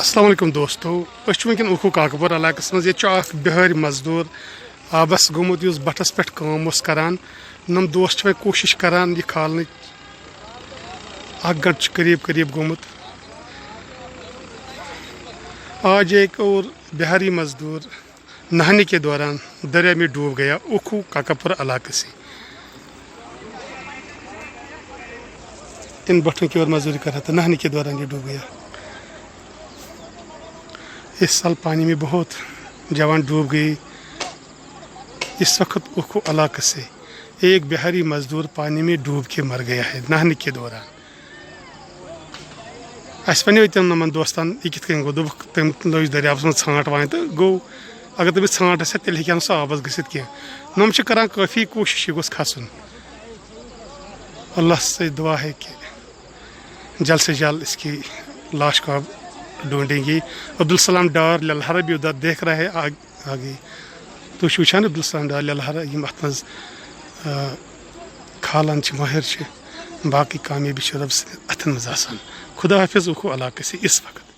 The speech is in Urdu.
السلام علیکم دوستو ونکن اوکھو کاکاپورہ علاقس مز یہ بہاری مزدور آبس گومت اس بٹس پہ کام کران نم دوست وی کوشش کران یہ کھالن گھنٹہ قریب قریب گومت آج ایک اور بہاری مزدور نہانے کے دوران دریا میں ڈوب گیا اوکھو کاکاپورہ علاقے سے ان بٹوں کی اور مزدوری کر رہا تھا نہانے کے دوران یہ ڈوب گیا اس سال پانی میں بہت جوان ڈوب گئی اس وقت اوکھو علاقے سے ایک بہاری مزدور پانی میں ڈوب کے مر گیا ہے نہانے کے دوران اس ونیو تم نمن دوستان یہ کت کن گو دب تم لوگ دریاس من ژھانٹ وان تو گو اگر تمہیں ژھانٹ آسہِ تیٚلہِ ہیٚکہِ ہا نہٕ سُہ آبس گٔژھِتھ کینٛہہ نم چھِ کران کٲفی کوٗشِش یہ گوٚژھ کھسُن اللہ سے دعا ہے کہ جلد سے جلد اس کی لاش کو اب ڈھونڈیں گے عبدالسلام ڈار للہرہ بھی ادھر دیکھ رہے ہیں آگے تو وچھان عبدالسلام ڈار للہرہ یم ات مز کھالان ماہر باقی کامیابی رب سٕنٛدٮ۪ن اتھن مز آسان خدا حافظ اوکھو علاقے سے اس وقت